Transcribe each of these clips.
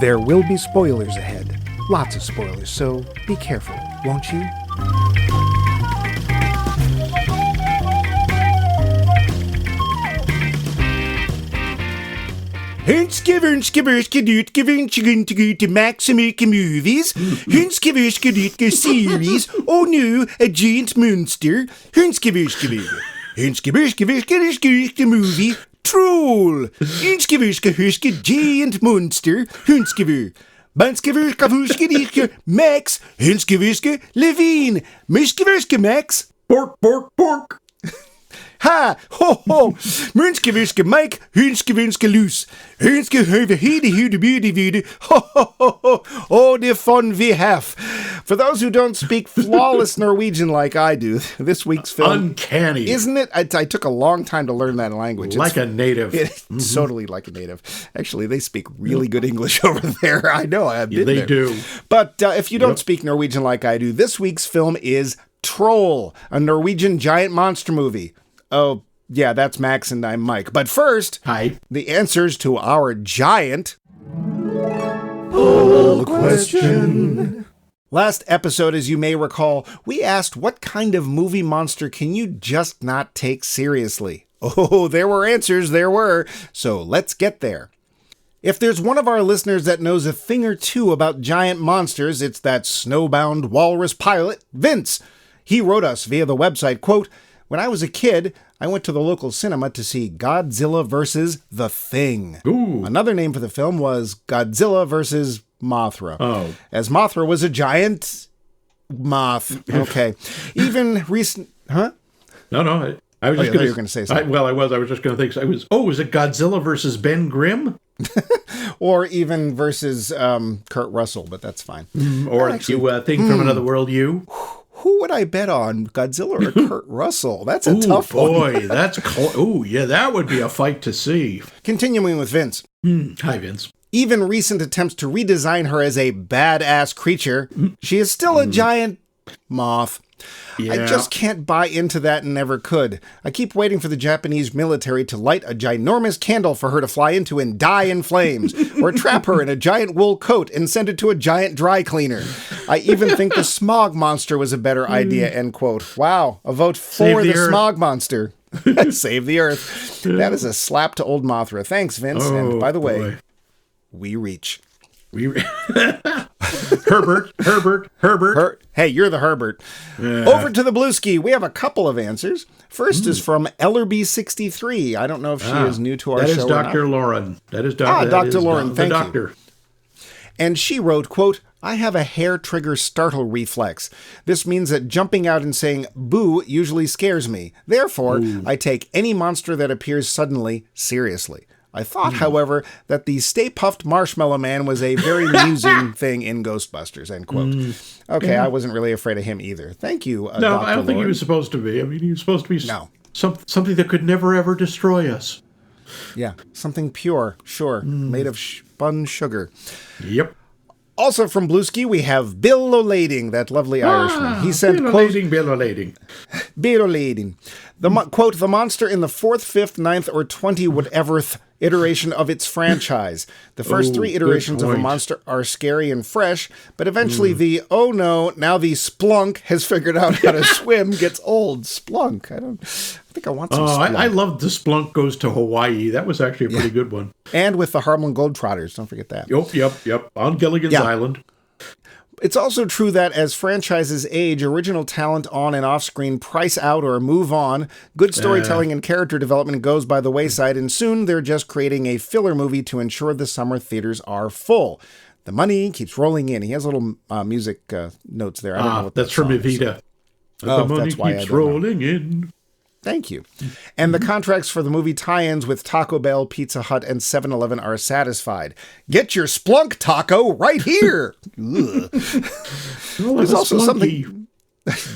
There will be spoilers ahead. Lots of spoilers, so be careful, won't you? To Max American Movies. Series. Oh no, a giant monster. The movie Troll. Giant monster. Max. Levine. Max. Pork. Ha! Ho! Ho! Münske Mike, Hünske loose. Hünske höve hede beauty. Ho! Ho! Ho! Ho! Oh, the fun we have. For those who don't speak flawless Norwegian like I do, this week's film... Uncanny. Isn't it? I took a long time to learn that language. Like a native. It's totally like a native. Actually, they speak really good English over there. I know, I've been there. They do. But if you don't speak Norwegian like I do, this week's film is Troll, a Norwegian giant monster movie. Oh, yeah, that's Max and I'm Mike. But first, hi, the answers to our giant poll question. Last episode, as you may recall, we asked what kind of movie monster can you just not take seriously? Oh, there were answers, there were. So let's get there. If there's one of our listeners that knows a thing or two about giant monsters, it's that snowbound walrus pilot, Vince. He wrote us via the website, quote, "When I was a kid, I went to the local cinema to see Godzilla vs. The Thing." Ooh. Another name for the film was Godzilla vs. Mothra. Oh. As Mothra was a giant moth. Okay. Even recent... Huh? No. I was just going to... you were going to say something. I was just going to think... was it Godzilla versus Ben Grimm? Or even versus Kurt Russell, but that's fine. Or you Thing from Another World, you... Who would I bet on, Godzilla or Kurt Russell? That's a tough one. Boy, that's that would be a fight to see. Continuing with Vince. Hi, Vince. Even recent attempts to redesign her as a badass creature, she is still a giant moth. Yeah. I just can't buy into that and never could. I keep waiting for the Japanese military to light a ginormous candle for her to fly into and die in flames, or trap her in a giant wool coat and send it to a giant dry cleaner. I even think the smog monster was a better idea, end quote. Wow, a vote for the smog monster. Save the Earth. That is a slap to old Mothra. Thanks, Vince. Oh, and by the way, boy. we reach. Herbert. Hey, you're the Herbert. Yeah. Over to the Blueski. We have a couple of answers. First is from Ellerby63. I don't know if she is new to our show. That is Dr. Lauren. That is Dr. Dr. Lauren. Thank you. And she wrote, quote, "I have a hair trigger startle reflex. This means that jumping out and saying boo usually scares me. Therefore, I take any monster that appears suddenly seriously. I thought, however, that the Stay Puft Marshmallow Man was a very amusing thing in Ghostbusters," end quote. Okay, I wasn't really afraid of him either. Thank you, No, Dr. I don't think he Lauren. was supposed to be. I mean, he was supposed to be something that could never, ever destroy us. Yeah, something pure, sure, made of spun sugar. Yep. Also from Blueski, we have Bill O'Lading, that lovely Irishman. He said, quote, Bill O'Lading. Bill O'Lading. Quote, "The monster in the 4th, 5th, 9th, or 20 whatever iteration of its franchise. The first 3 iterations of a monster are scary and fresh, but eventually the, oh no, now the Splunk has figured out how to swim gets old." Splunk. I think I want some Splunk. I loved the Splunk Goes to Hawaii. That was actually a pretty good one. And with the Harlem Globetrotters. Don't forget that. Yep. On Gilligan's Island. It's also true that as franchises age, original talent on and off screen price out or move on. Good storytelling and character development goes by the wayside, and soon they're just creating a filler movie to ensure the summer theaters are full. The money keeps rolling in. He has little music notes there. I don't know what that's from Evita. The money keeps rolling in. Thank you. And the contracts for the movie tie-ins with Taco Bell, Pizza Hut, and 7-Eleven are satisfied. Get your Splunk taco right here. There's also something.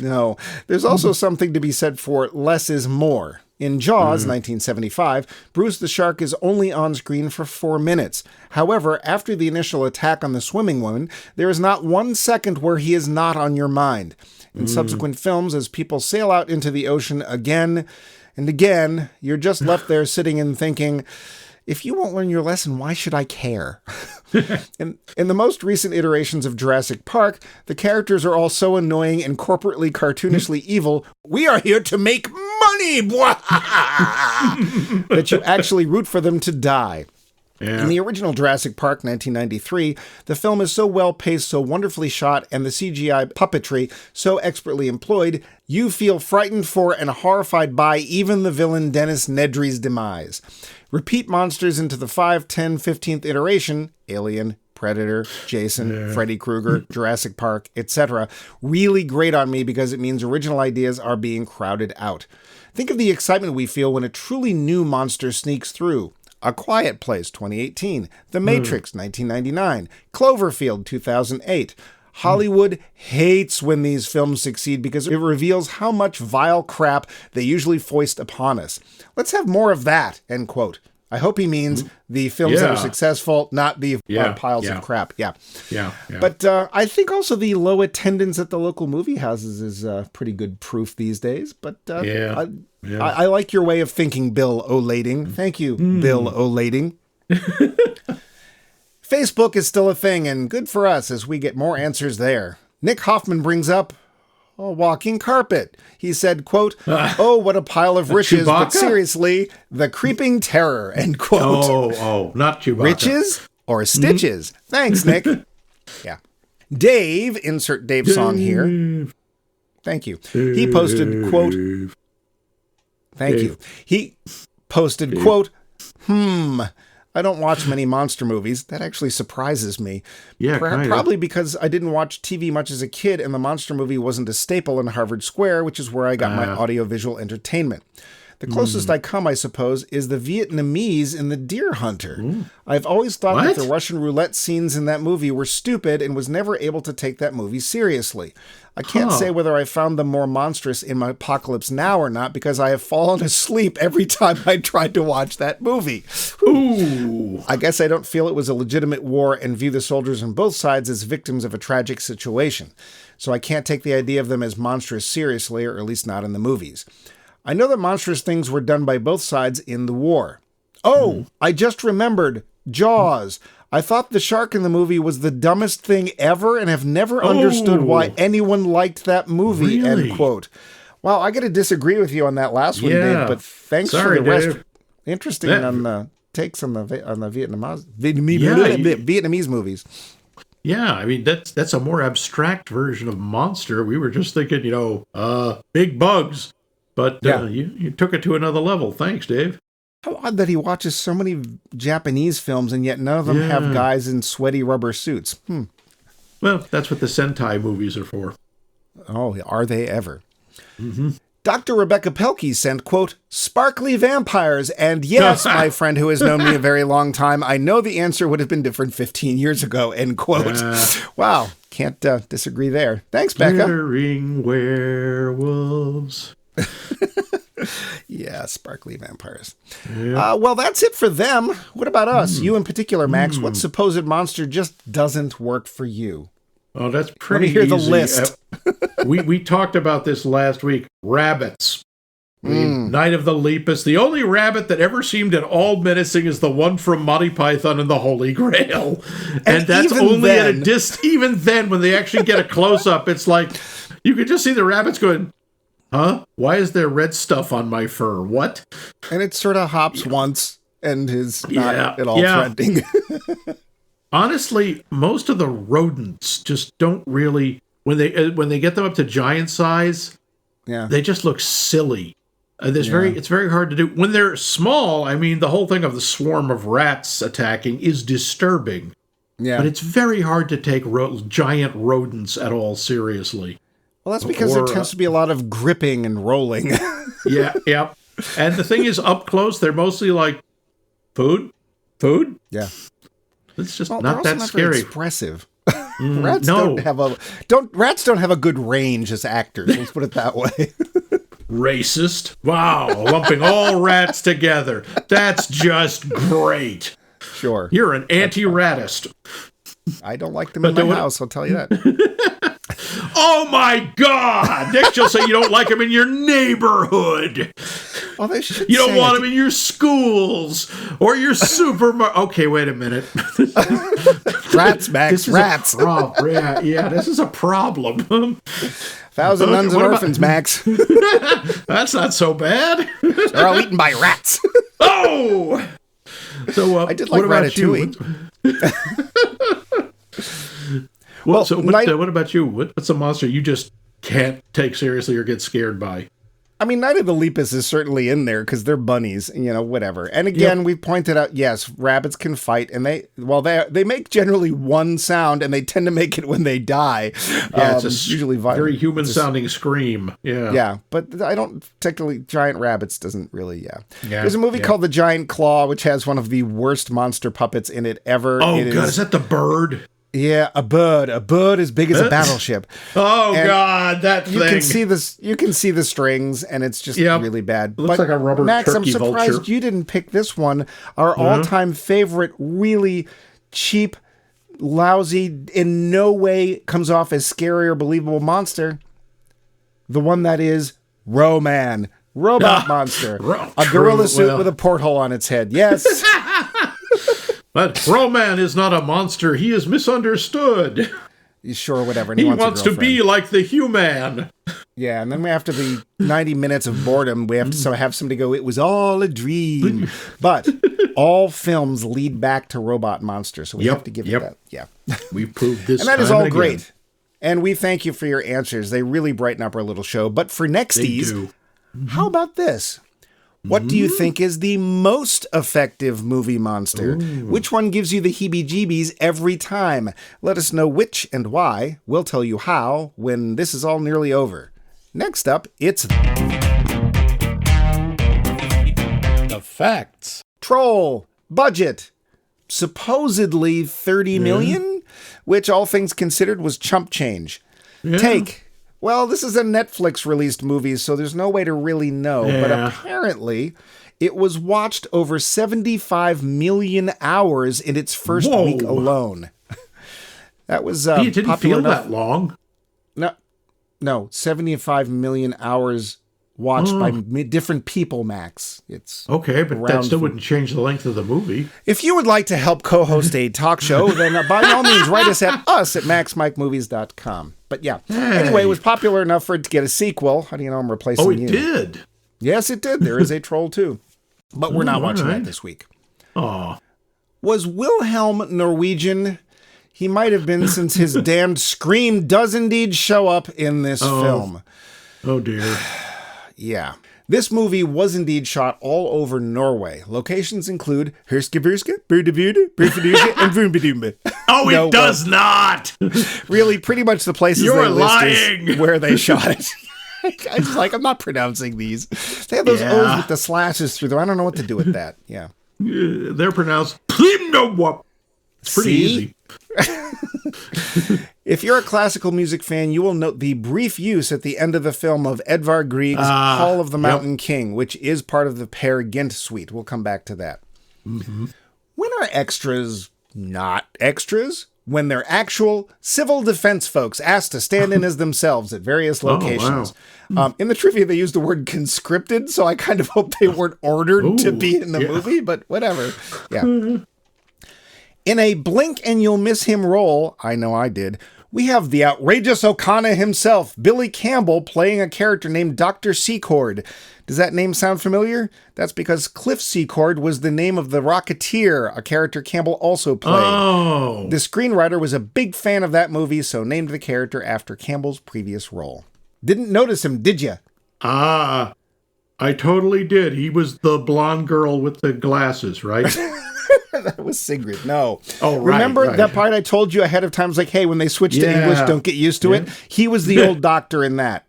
No, there's also something to be said for less is more. In Jaws, 1975, Bruce the Shark is only on screen for 4 minutes. However, after the initial attack on the swimming woman, there is not 1 second where he is not on your mind. In subsequent films, as people sail out into the ocean again and again, you're just left there sitting and thinking, if you won't learn your lesson, why should I care? In the most recent iterations of Jurassic Park, the characters are all so annoying and corporately cartoonishly evil, we are here to make money, that you actually root for them to die. Yeah. In the original Jurassic Park, 1993, the film is so well-paced, so wonderfully shot, and the CGI puppetry so expertly employed, you feel frightened for and horrified by even the villain Dennis Nedry's demise. Repeat monsters into the 5, 10, 15th iteration, Alien, Predator, Jason, Freddy Krueger, Jurassic Park, etc., really grate on me because it means original ideas are being crowded out. Think of the excitement we feel when a truly new monster sneaks through. A Quiet Place, 2018. The Matrix, 1999. Cloverfield, 2008. Hollywood hates when these films succeed because it reveals how much vile crap they usually foist upon us. Let's have more of that, end quote. I hope he means the films that are successful, not the piles of crap. Yeah. But I think also the low attendance at the local movie houses is pretty good proof these days. But I like your way of thinking, Bill O'Lading. Thank you, Bill O'Lading. Facebook is still a thing, and good for us as we get more answers there. Nick Hoffman brings up a walking carpet. He said, quote, oh, what a pile of riches, but seriously, the creeping terror, end quote. Oh, not Chewbacca. Riches or stitches? Thanks, Nick. Yeah. Dave, insert Dave song here. Thank you. He posted, quote, thank you. He posted, quote, I don't watch many monster movies. That actually surprises me. Yeah, probably because I didn't watch TV much as a kid, and the monster movie wasn't a staple in Harvard Square, which is where I got my audiovisual entertainment. The closest I come, I suppose, is the Vietnamese in The Deer Hunter. I've always thought that the Russian roulette scenes in that movie were stupid and was never able to take that movie seriously. I can't say whether I found them more monstrous in my Apocalypse Now or not, because I have fallen asleep every time I tried to watch that movie. Ooh. I guess I don't feel it was a legitimate war and view the soldiers on both sides as victims of a tragic situation. So I can't take the idea of them as monstrous seriously, or at least not in the movies. I know that monstrous things were done by both sides in the war. Oh, I just remembered. Jaws. I thought the shark in the movie was the dumbest thing ever and have never understood why anyone liked that movie, really? End quote. Wow, I got to disagree with you on that last one, Dave, but thanks for the rest. Dave. Interesting on the takes on the Vietnamese movies. Yeah, I mean, that's a more abstract version of monster. We were just thinking, big bugs. But you took it to another level. Thanks, Dave. How odd that he watches so many Japanese films and yet none of them have guys in sweaty rubber suits. Well, that's what the Sentai movies are for. Oh, are they ever? Dr. Rebecca Pelkey sent, quote, sparkly vampires. And yes, my friend who has known me a very long time, I know the answer would have been different 15 years ago, end quote. Wow, can't disagree there. Thanks, Becca. Glittering werewolves. Yeah, sparkly vampires. Well, that's it for them. What about us? You in particular, Max. What supposed monster just doesn't work for you? Oh, that's pretty easy. Let me hear the list. We talked about this last week. Rabbits. Night of the Lepus. The only rabbit that ever seemed at all menacing is the one from Monty Python and the Holy Grail. And that's only then, at a even then, when they actually get a close-up, it's like, you could just see the rabbits going, huh? Why is there red stuff on my fur? What? And it sort of hops once and is not at all threatening. Honestly, most of the rodents just don't really, when they get them up to giant size, they just look silly. It's very hard to do. When they're small, I mean, the whole thing of the swarm of rats attacking is disturbing. Yeah. But it's very hard to take giant rodents at all seriously. Well, that's because there tends to be a lot of gripping and rolling. Yeah. And the thing is, up close, they're mostly like, food? Yeah. It's just not that scary. Very expressive. Rats don't have a good range as actors. Let's put it that way. Racist. Wow, lumping all rats together. That's just great. Sure. You're an anti-ratist. I don't like them in my house, I'll tell you that. Oh my God! Next you'll say you don't like them in your neighborhood. Oh, they should. You don't want them in your schools or your supermarket. Okay, wait a minute. Rats, Max, rats. Yeah, this is a problem. 1,000 nuns and orphans, Max. That's not so bad. They're all eaten by rats. Oh! So, I did like Ratatouille. What about you? What's a monster you just can't take seriously or get scared by? I mean, Night of the Lepus is certainly in there because they're bunnies, whatever. And again, we pointed out, yes, rabbits can fight, and they make generally one sound, and they tend to make it when they die. Yeah, it's usually violent. Very human-sounding scream. Yeah. Yeah, but I don't particularly, giant rabbits doesn't really, There's a movie called The Giant Claw, which has one of the worst monster puppets in it ever. Oh, God, is that the bird? Yeah, a bird as big as a battleship. Oh, and God, that thing. You can see the strings, and it's just really bad. It looks like a rubber Max, turkey I'm surprised vulture. you didn't pick this one. Our all-time favorite, really cheap, lousy, in no way comes off as scary or believable monster. The one that is Roman. Robot monster. A gorilla suit with a porthole on its head. Yes. But Roman is not a monster. He is misunderstood. Sure, whatever. And he wants to be like the human. Yeah, and then after the 90 minutes of boredom, we have to have somebody go, it was all a dream. But all films lead back to robot monsters, so we have to give it that. Yeah. We proved this. And that is all great. And we thank you for your answers. They really brighten up our little show. But for nexties, how about this? What do you think is the most effective movie monster? Ooh. Which one gives you the heebie-jeebies every time? Let us know which and why. We'll tell you how when this is all nearly over. Next up, it's the facts. Troll. Budget. Supposedly 30 million, which all things considered was chump change. Yeah. Take. Well, this is a Netflix-released movie, so there's no way to really know. Yeah. But apparently, it was watched over 75 million hours in its first week alone. That was it didn't feel that long. No, 75 million hours watched by different people, Max. It's okay, but that still wouldn't change the length of the movie. If you would like to help co-host a talk show, then by all means, write us at maxmikemovies.com. But yeah, anyway, it was popular enough for it to get a sequel. How do you know I'm replacing you? Oh, it did? Yes, it did. There is a Troll 2. But we're not watching that this week. Oh. Was Wilhelm Norwegian? He might have been, since his damned scream does indeed show up in this film. Oh, dear. Yeah. This movie was indeed shot all over Norway. Locations include Herskebirske, Burdebude, Burfeduge, and Vumbedumbe. Oh, it does not! Really, pretty much the places You're they list lying. Is where they shot it. I'm not pronouncing these. They have those O's with the slashes through them. I don't know what to do with that. Yeah. They're pronounced Plimnowup. It's pretty easy. If you're a classical music fan, you will note the brief use at the end of the film of Edvard Grieg's Hall of the Mountain King, which is part of the Peer Gynt suite. We'll come back to that. Mm-hmm. When are extras not extras? When they're actual civil defense folks asked to stand in as themselves at various locations. Oh, wow. In the trivia, they used the word conscripted, so I kind of hope they weren't ordered to be in the movie, but whatever. Yeah. In a blink and you'll miss him role, I know I did, we have the outrageous O'Connor himself, Billy Campbell, playing a character named Dr. Secord. Does that name sound familiar? That's because Cliff Secord was the name of the Rocketeer, a character Campbell also played. Oh. The screenwriter was a big fan of that movie, so named the character after Campbell's previous role. Didn't notice him, did you? I totally did. He was the blonde girl with the glasses, right? That was Sigrid. No. Oh, right. Remember that part I told you ahead of time? It's like, hey, when they switch to English, don't get used to it. He was the old doctor in that.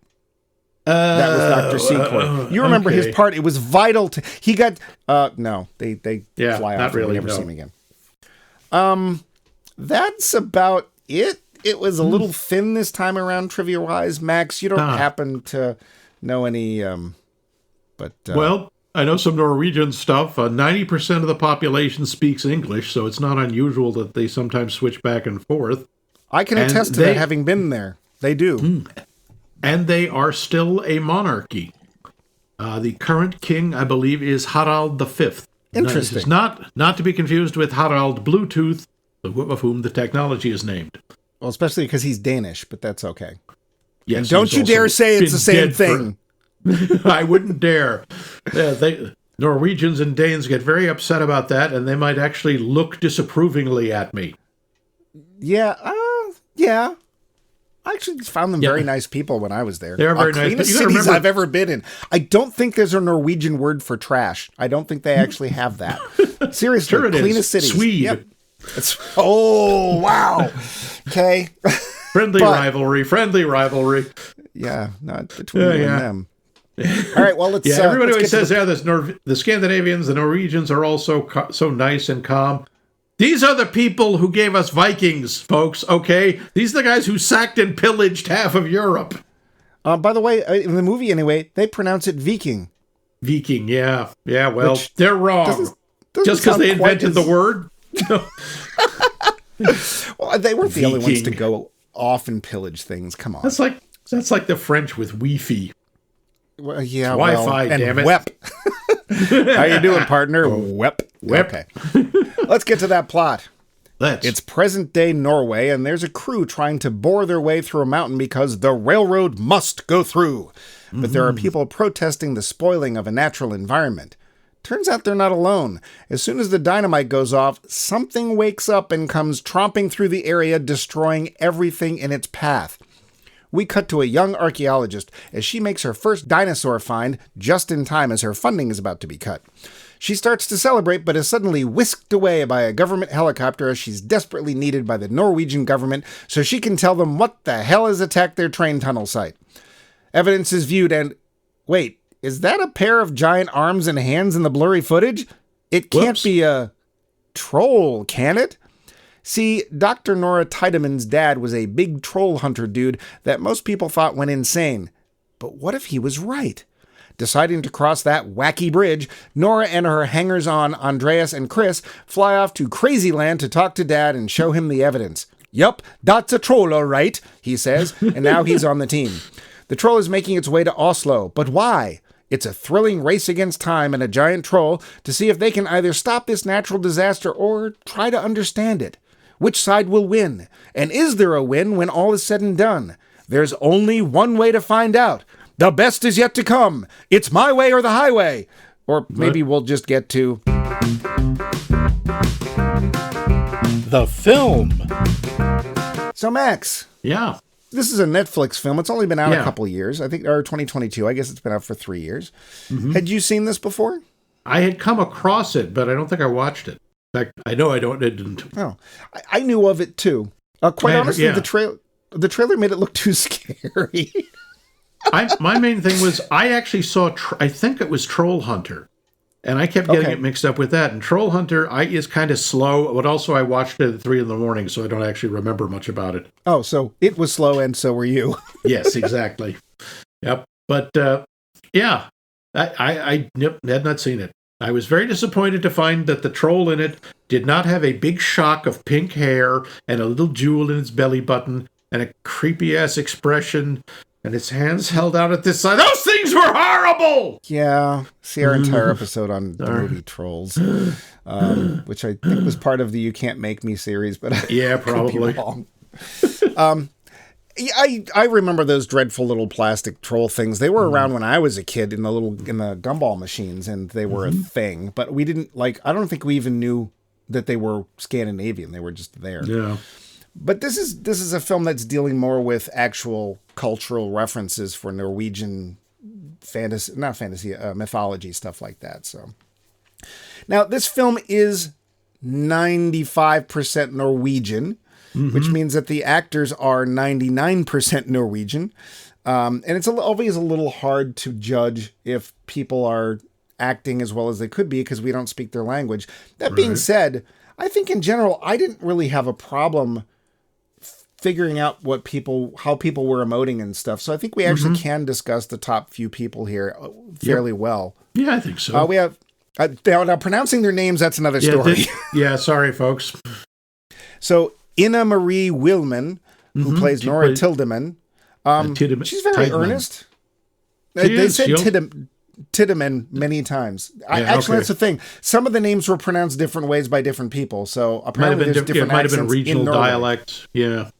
That was Dr. Secord. You remember his part. It was vital to... He got... no, they fly off. Really, we never see him again. That's about it. It was a little thin this time around, trivia-wise. Max, you don't happen to know any... well... I know some Norwegian stuff. 90% of the population speaks English, so it's not unusual that they sometimes switch back and forth. I can attest to that, having been there. They do. And they are still a monarchy. The current king, I believe, is Harald V. Interesting. It's not to be confused with Harald Bluetooth, of whom the technology is named. Well, especially because he's Danish, but that's okay. Yes, and don't you dare say it's the same thing. I wouldn't dare. Norwegians and Danes get very upset about that, and they might actually look disapprovingly at me. Yeah, yeah. I actually found them very nice people when I was there. They are very nice. Cleanest cities I've ever been in. I don't think there's a Norwegian word for trash. I don't think they actually have that. Seriously, sure cleanest cities. Swede. Yep. Oh, wow. Okay. Friendly rivalry. Yeah, not between you and them. All right, well, let's... everybody let's always says, the Scandinavians, the Norwegians are all so nice and calm. These are the people who gave us Vikings, folks, okay? These are the guys who sacked and pillaged half of Europe. By the way, in the movie anyway, they pronounce it Viking. Viking, yeah. Yeah, well, they're wrong. Doesn't just because they invented the word? Well, they weren't the only ones to go off and pillage things. Come on. That's like the French with Wi-Fi. Well, yeah, Wi-Fi, and damn it. WEP. How you doing, partner? WEP. Okay. Let's get to that plot. It's present-day Norway, and there's a crew trying to bore their way through a mountain because the railroad must go through. But there are people protesting the spoiling of a natural environment. Turns out they're not alone. As soon as the dynamite goes off, something wakes up and comes tromping through the area, destroying everything in its path. We cut to a young archaeologist as she makes her first dinosaur find just in time as her funding is about to be cut. She starts to celebrate, but is suddenly whisked away by a government helicopter as she's desperately needed by the Norwegian government so she can tell them what the hell has attacked their train tunnel site. Evidence is viewed and... Wait, is that a pair of giant arms and hands in the blurry footage? It can't be a troll, can it? See, Dr. Nora Tiedemann's dad was a big troll hunter dude that most people thought went insane. But what if he was right? Deciding to cross that wacky bridge, Nora and her hangers-on Andreas and Chris fly off to Crazyland to talk to Dad and show him the evidence. Yup, that's a troll, all right, he says, and now he's on the team. The troll is making its way to Oslo, but why? It's a thrilling race against time and a giant troll to see if they can either stop this natural disaster or try to understand it. Which side will win? And is there a win when all is said and done? There's only one way to find out. The best is yet to come. It's my way or the highway. Or maybe we'll just get to... The film. So, Max. Yeah. This is a Netflix film. It's only been out a couple years. I think, or 2022. I guess it's been out for 3 years. Mm-hmm. Had you seen this before? I had come across it, but I don't think I watched it. In fact, I know I didn't. Oh, I knew of it too. Quite honestly, the trailer made it look too scary. My main thing was I actually saw, I think it was Troll Hunter, and I kept getting it mixed up with that. And Troll Hunter is kind of slow, but also I watched it at 3 a.m, so I don't actually remember much about it. Oh, so it was slow, and so were you. Yes, exactly. Yep. But I had not seen it. I was very disappointed to find that the troll in it did not have a big shock of pink hair and a little jewel in its belly button and a creepy-ass expression and its hands held out at this side. Those things were horrible! Yeah. See our entire episode on the movie Trolls, which I think was part of the You Can't Make Me series, but yeah, probably. I remember those dreadful little plastic troll things. They were around when I was a kid in the gumball machines, and they were a thing. But we didn't I don't think we even knew that they were Scandinavian. They were just there. Yeah. But this is a film that's dealing more with actual cultural references for Norwegian mythology, stuff like that. So now this film is 95% Norwegian. Which means that the actors are 99% Norwegian. And it's always a little hard to judge if people are acting as well as they could be because we don't speak their language. That being said, I think in general, I didn't really have a problem figuring out how people were emoting and stuff. So I think we actually can discuss the top few people here fairly well. Yeah, I think so. We have... now, pronouncing their names, that's another story. Sorry, folks. So... Ina Marie Willman, who plays Nora Tildeman. She's very earnest. They said Tiddeman many times. Actually, that's the thing. Some of the names were pronounced different ways by different people. So apparently there's different accents. Might have been regional dialects. Yeah.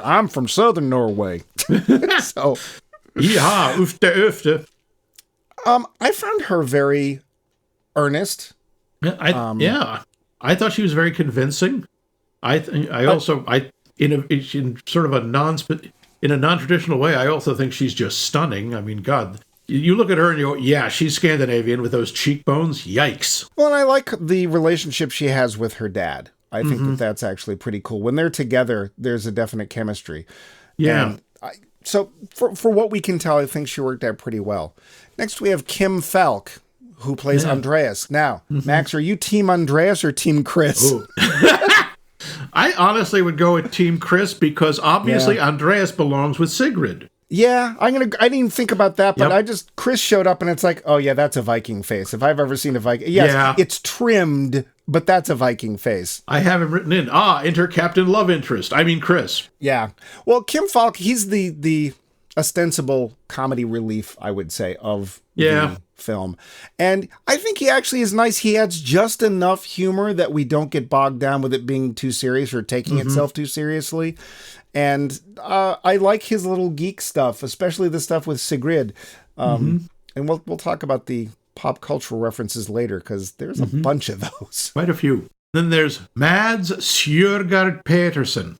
I'm from southern Norway. So, yeah, ufte. I found her very earnest. I thought she was very convincing. In a non-traditional way, I also think she's just stunning. I mean, God, you look at her and you go, yeah, she's Scandinavian with those cheekbones. Yikes. Well, and I like the relationship she has with her dad. I think that's actually pretty cool. When they're together, there's a definite chemistry. Yeah. And so for what we can tell, I think she worked out pretty well. Next, we have Kim Falk, who plays Andreas. Now, Max, are you Team Andreas or Team Chris? I honestly would go with Team Chris because obviously Andreas belongs with Sigrid. Yeah, I didn't even think about that, but Chris showed up and it's like, oh yeah, that's a Viking face. If I've ever seen a Viking, it's trimmed, but that's a Viking face. I have him written in. Enter Captain Love Interest. I mean, Chris. Yeah. Well, Kim Falk, he's the ostensible comedy relief, I would say, of the film. And I think he actually is nice. He adds just enough humor that we don't get bogged down with it being too serious or taking itself too seriously. And I like his little geek stuff, especially the stuff with Sigrid. And we'll talk about the pop cultural references later, because there's a bunch of those. Quite a few. Then there's Mads Sjørgaard Petersen.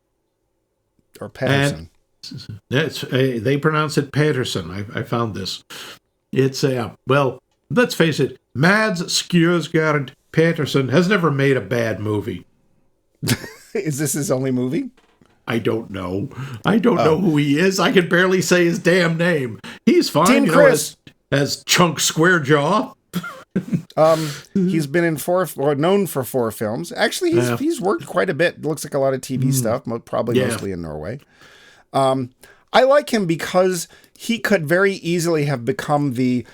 Or Pedersen. They pronounce it Petersen. I found this. It's well, let's face it, Mads Sjørgaard Petersen has never made a bad movie. Is this his only movie? I don't know. I don't know who he is. I can barely say his damn name. He's fine, Team Chris. As Chunk Squarejaw. He's been in known for 4 films. Actually, he's worked quite a bit. Looks like a lot of TV stuff, probably mostly in Norway. I like him because he could very easily have become the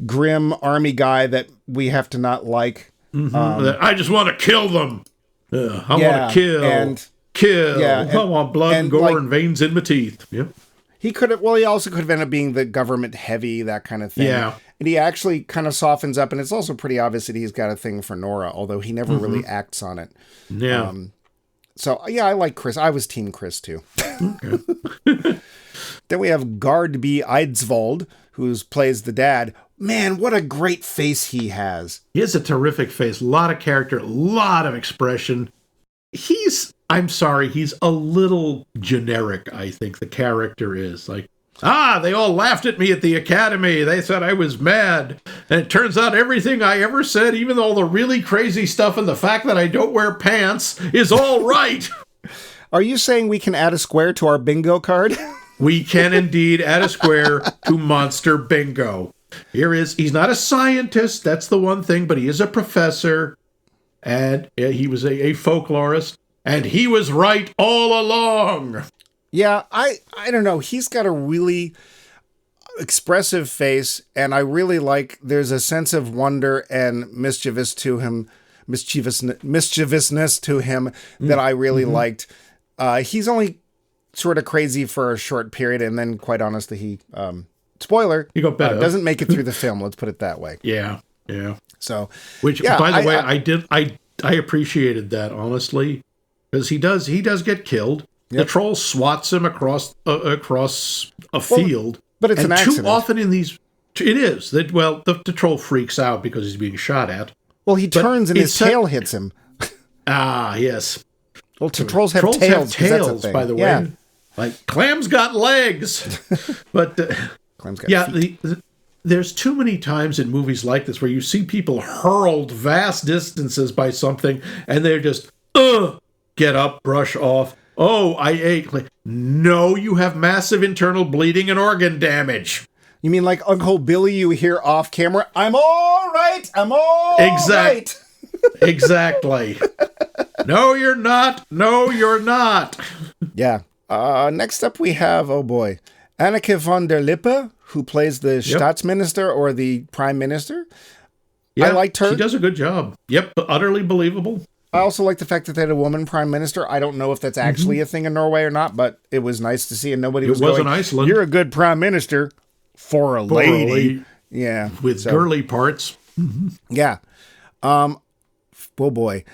grim army guy that we have to not like. I just want to kill them. I want to kill. I want blood and gore and veins in my teeth. Yep. He also could have ended up being the government heavy, that kind of thing. Yeah. And he actually kind of softens up, and it's also pretty obvious that he's got a thing for Nora, although he never really acts on it. Yeah. I like Chris. I was Team Chris, too. Okay. Then we have Gardby Eidsvold, who plays the dad. Man, what a great face he has. He has a terrific face. A lot of character, a lot of expression. I'm sorry, he's a little generic, I think the character is. Like, they all laughed at me at the academy. They said I was mad. And it turns out everything I ever said, even all the really crazy stuff and the fact that I don't wear pants, is all right. Are you saying we can add a square to our bingo card? We can indeed add a square to Monster Bingo. He's not a scientist, that's the one thing, but he is a professor. And he was a folklorist. And he was right all along. Yeah, I don't know. He's got a really expressive face, and I really there's a sense of wonder and mischievousness to him that I really liked. He's only sort of crazy for a short period, and then quite honestly, he spoiler, he got better. Doesn't make it through the film, let's put it that way. Yeah. So, by the way, I appreciated that, honestly. Because he does get killed. Yep. The troll swats him across a field. But it's an accident. Too often in these... It is. The troll freaks out because he's being shot at. Well, he turns and his tail hits him. Yes. Well, trolls have tails. That's a thing. By the way. Yeah. Like, clams got legs. But, clams got feet. There's too many times in movies like this where you see people hurled vast distances by something, and they're just, get up, brush off. Oh, I ate. No, you have massive internal bleeding and organ damage. You mean like Uncle Billy you hear off camera? I'm all right. Right. Exactly. No, you're not. No, you're not. Yeah. Next up we have, Anneke van der Lippe, who plays the Staatsminister or the Prime Minister. Yeah, I liked her. She does a good job. Yep, utterly believable. I also like the fact that they had a woman prime minister. I don't know if that's actually a thing in Norway or not, but it was nice to see, and nobody was going, in Iceland. You're a good prime minister for a lady. Yeah. With girly parts. Yeah. Oh boy.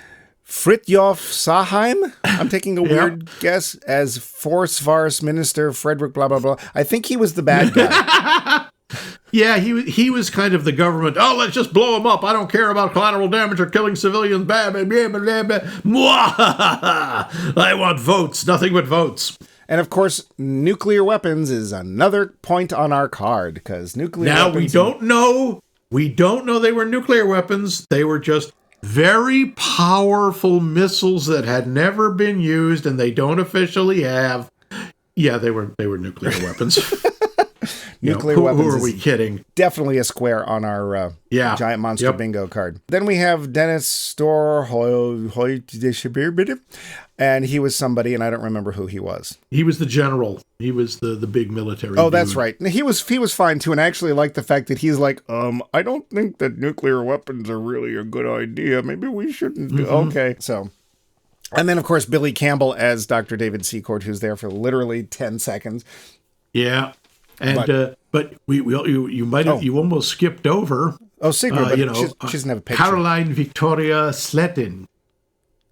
Fritjof Saheim, I'm taking a weird guess, as Forsvars Minister Frederick blah, blah, blah. I think he was the bad guy. Yeah, he was kind of the government. Oh, let's just blow him up. I don't care about collateral damage or killing civilians. Blah, blah, blah, blah, blah. I want votes, nothing but votes. And of course, nuclear weapons is another point on our card, because nuclear now, weapons... we don't know they were nuclear weapons. They were just very powerful missiles that had never been used, and they don't officially have. Yeah, they were nuclear weapons. Nuclear weapons. Who are we kidding? Definitely a square on our giant monster bingo card. Then we have Dennis Storhoy, and he was somebody, and I don't remember who he was. He was the general. He was the big military. Oh, that's right. He was fine too, and I actually like the fact that he's like, I don't think that nuclear weapons are really a good idea. Maybe we shouldn't. Okay, so. And then, of course, Billy Campbell as Dr. David Secord, who's there for literally 10 seconds. Yeah. And but you almost skipped over. Oh, Sigrid, but she doesn't have a picture. Caroline Victoria Sletin.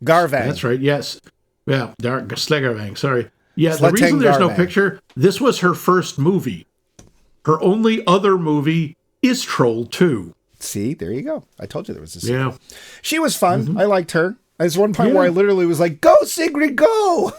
Garvang. That's right. Yes. Yeah. Slegarvang. Sorry. Yeah. The reason there's no picture. This was her first movie. Her only other movie is Troll 2. See, there you go. I told you there was a sequel. Yeah. She was fun. I liked her. There's one point where I literally was like, go, Sigrid, go!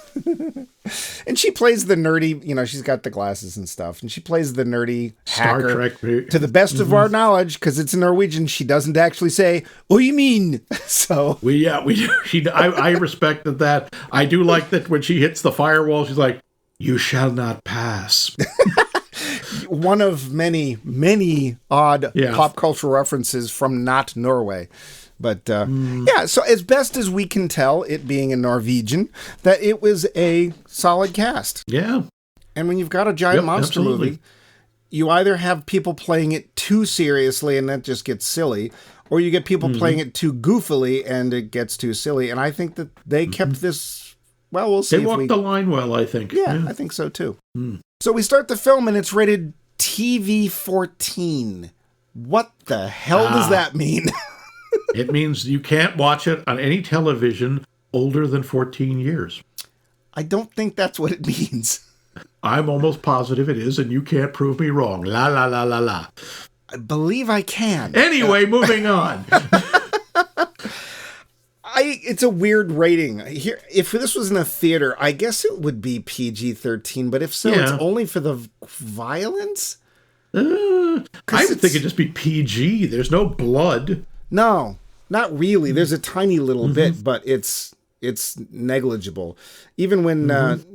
And she plays the nerdy, she's got the glasses and stuff, and she plays the nerdy Star hacker. Trek. To the best of our knowledge, because it's in Norwegian, she doesn't actually say, "Oh, you mean?" So I respected that. I do like that when she hits the firewall, she's like, "You shall not pass." One of many, many odd pop cultural references from not Norway. But, so as best as we can tell, it being in Norwegian, that it was a solid cast. Yeah. And when you've got a giant monster movie, you either have people playing it too seriously and that just gets silly, or you get people playing it too goofily and it gets too silly. And I think that they kept this, well, we'll see. They walked the line well, I think. Yeah, I think so too. So we start the film and it's rated TV-14. What the hell does that mean? It means you can't watch it on any television older than 14 years. I don't think that's what it means. I'm almost positive it is, and you can't prove me wrong. La, la, la, la, la. I believe I can. Anyway, moving on. It's a weird rating. Here, if this was in a theater, I guess it would be PG-13, but if so, it's only for the violence? I would think it'd just be PG. There's no blood. No, not really. There's a tiny little bit, but it's negligible. Even when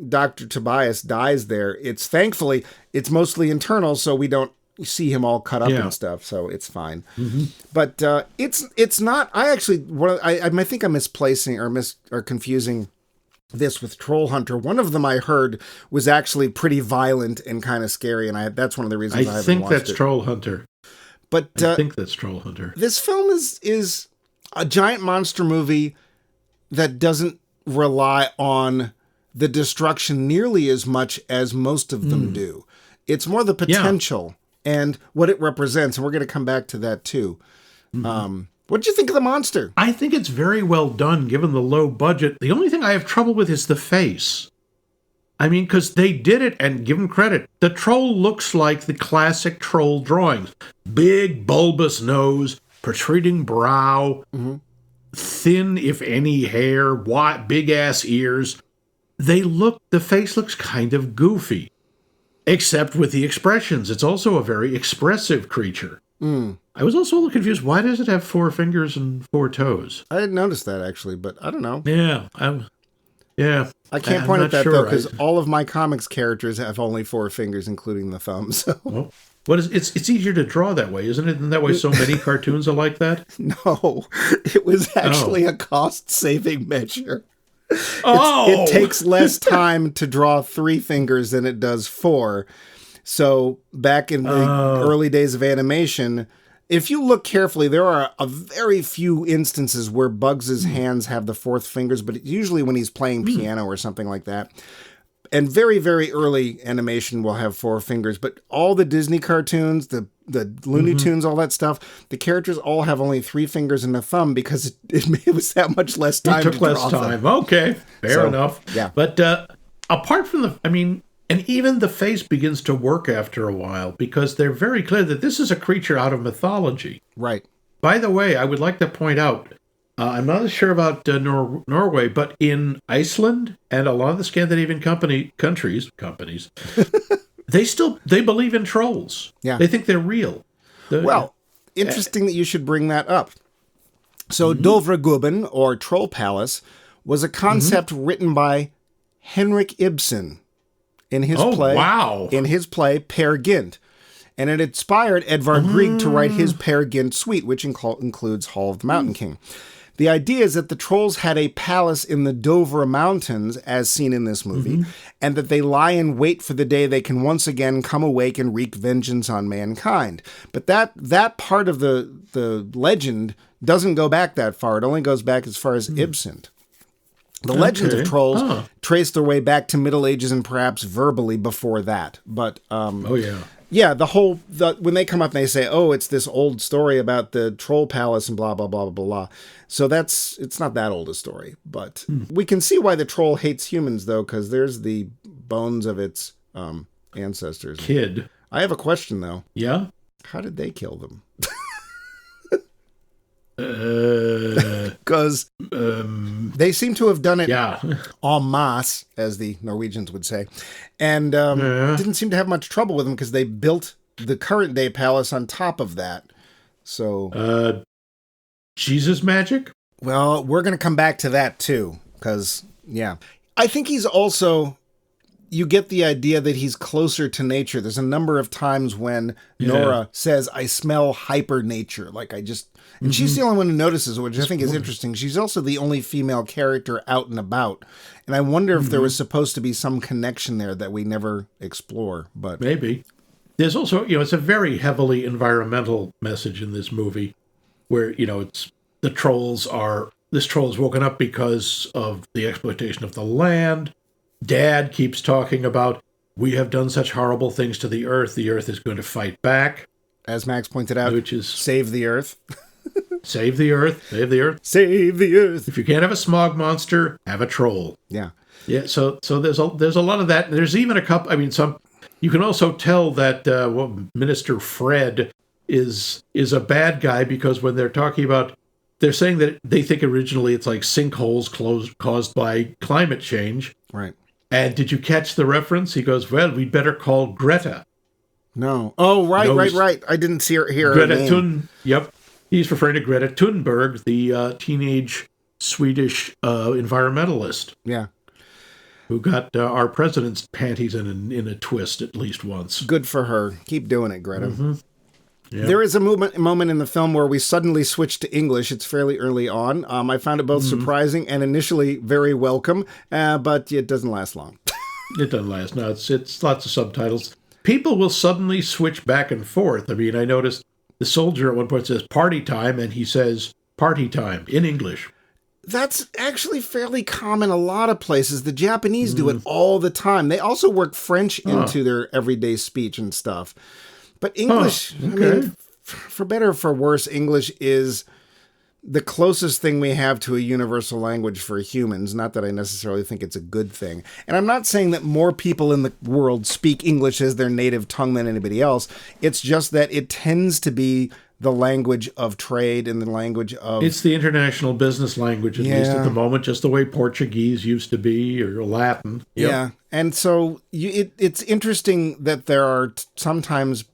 Dr. Tobias dies there, thankfully it's mostly internal, so we don't see him all cut up and stuff, so it's fine. But it's not. I think I'm misplacing or confusing this with Troll Hunter. One of them I heard was actually pretty violent and kind of scary, and that's one of the reasons I haven't watched it. I think that's Troll Hunter. But I think that's Troll Hunter. This film is a giant monster movie that doesn't rely on the destruction nearly as much as most of them do. It's more the potential and what it represents, and we're going to come back to that too. What did you think of the monster? I think it's very well done, given the low budget. The only thing I have trouble with is the face. I mean, because they did it, and give them credit. The troll looks like the classic troll drawings. Big, bulbous nose, protruding brow, thin, if any, hair, wide, big-ass ears. The face looks kind of goofy, except with the expressions. It's also a very expressive creature. I was also a little confused. Why does it have 4 fingers and 4 toes? I didn't notice that, actually, but I don't know. Yeah, I can't point at that, though, because all of my comics characters have only 4 fingers, including the thumb. So. Well, it's easier to draw that way, isn't it? Isn't that why so many cartoons are like that? No, it was actually a cost-saving measure. It takes less time to draw 3 fingers than it does 4. So back in the early days of animation, if you look carefully, there are a very few instances where Bugs' hands have the 4th fingers, but usually when he's playing piano or something like that. And very, very early animation will have 4 fingers, but all the Disney cartoons, the Looney Tunes, all that stuff, the characters all have only 3 fingers and a thumb because it was that much less time. It took less time. Okay, fair enough. Yeah. But apart from and even the face begins to work after a while because they're very clear that this is a creature out of mythology. Right. By the way, I would like to point out, I'm not sure about Norway, but in Iceland and a lot of the Scandinavian countries, they believe in trolls. Yeah. They think they're real. Interesting that you should bring that up. So Dovregubben, or Troll Palace, was a concept written by Henrik Ibsen in his play Peer Gynt. And it inspired Edvard Grieg to write his Peer Gynt suite, which includes Hall of the Mountain King. The idea is that the trolls had a palace in the Dovre Mountains, as seen in this movie, and that they lie in wait for the day they can once again come awake and wreak vengeance on mankind. But that part of the legend doesn't go back that far. It only goes back as far as Ibsen. The legends of trolls trace their way back to Middle Ages and perhaps verbally before that. But yeah, when they come up and they say, oh, it's this old story about the troll palace and blah, blah, blah, blah, blah. So it's not that old a story. But we can see why the troll hates humans, though, because there's the bones of its ancestors. Kid. I have a question, though. Yeah? How did they kill them? Because they seem to have done it en masse, as the Norwegians would say, and didn't seem to have much trouble with them because they built the current day palace on top of that. So, Jesus magic? Well, we're going to come back to that too, because I think he's also. You get the idea that he's closer to nature. There's a number of times when Nora says, I smell hyper nature. Like and she's the only one who notices it, which I think is interesting. She's also the only female character out and about. And I wonder if there was supposed to be some connection there that we never explore, but maybe. There's also, it's a very heavily environmental message in this movie where, it's this troll is woken up because of the exploitation of the land. Dad keeps talking about, we have done such horrible things to the earth is going to fight back. As Max pointed out, which is save the earth. Save the earth. Save the earth. Save the earth. If you can't have a smog monster, have a troll. Yeah. Yeah, so there's a lot of that. And there's even a couple, you can also tell that Minister Fred is a bad guy because when they're talking about, they're saying that they think originally it's like sinkholes caused by climate change. Right. And did you catch the reference? He goes, well, we'd better call Greta. No. Oh, right. I didn't see her here. Greta Yep. He's referring to Greta Thunberg, the teenage Swedish environmentalist. Yeah. Who got our president's panties in a twist at least once. Good for her. Keep doing it, Greta. Mm-hmm. Yep. There is a moment in the film where we suddenly switch to English. It's fairly early on. I found it both surprising and initially very welcome, but it doesn't last long. It doesn't last. No, it's lots of subtitles. People will suddenly switch back and forth. I noticed the soldier at one point says party time, and he says party time in English. That's actually fairly common a lot of places. The Japanese do it all the time. They also work French into their everyday speech and stuff. But English, for better or for worse, English is the closest thing we have to a universal language for humans. Not that I necessarily think it's a good thing. And I'm not saying that more people in the world speak English as their native tongue than anybody else. It's just that it tends to be the language of trade and the language of... It's the international business language, at least at the moment, just the way Portuguese used to be, or Latin. Yep. Yeah, and so it's interesting that there are sometimes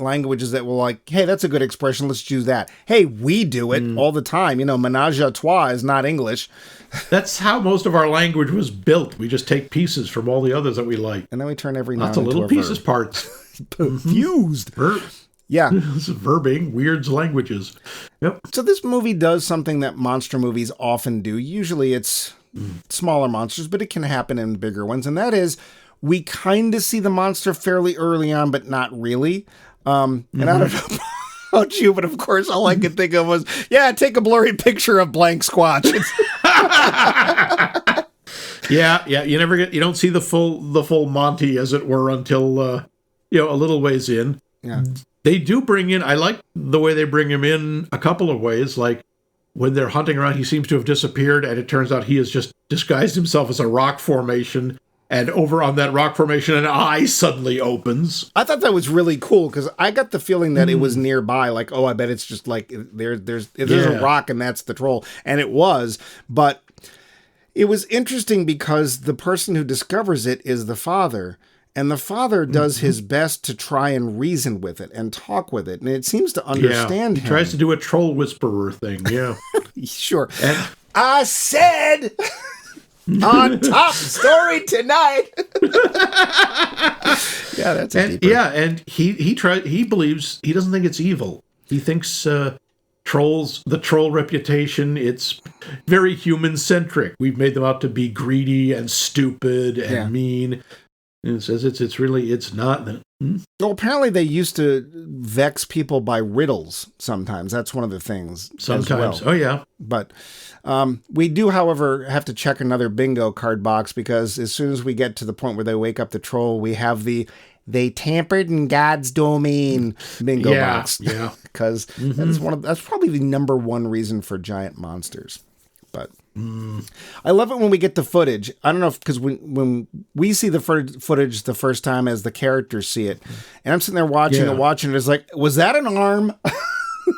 languages that will like, hey, that's a good expression, let's use that. Hey, we do it all the time. Menage a trois is not English. That's how most of our language was built. We just take pieces from all the others that we like. And then we turn every noun into little pieces verb. Parts. Fused. Yeah. This is verbing, weird languages. Yep. So this movie does something that monster movies often do. Usually it's smaller monsters, but it can happen in bigger ones. And that is, we kind of see the monster fairly early on, but not really. And I don't know about you, but of course all I could think of was, take a blurry picture of blank squatch. Yeah. You don't see the full Monty, as it were, until a little ways in. Yeah. They do bring in. I like the way they bring him in a couple of ways. Like when they're hunting around, he seems to have disappeared, and it turns out he has just disguised himself as a rock formation. And over on that rock formation, an eye suddenly opens. I thought that was really cool because I got the feeling that it was nearby. Like, oh, I bet it's just like there's a rock and that's the troll. And it was. But it was interesting because the person who discovers it is the father. And the father does his best to try and reason with it and talk with it. And it seems to understand him. He tries to do a troll whisperer thing. Yeah. Sure. And I said... on top story tonight. Yeah, that's and he believes, he doesn't think it's evil. He thinks the troll reputation, it's very human centric. We've made them out to be greedy and stupid and mean. And it says it's not. Well, apparently they used to vex people by riddles sometimes. That's one of the things. Sometimes. Well. Oh, yeah. But we do, however, have to check another bingo card box because as soon as we get to the point where they wake up the troll, we have the "they tampered in God's domain" bingo box. Yeah. Because that's probably the number one reason for giant monsters. But I love it when we get the footage. I don't know if because when we see the footage the first time as the characters see it, and I'm sitting there watching it, it's like, was that an arm?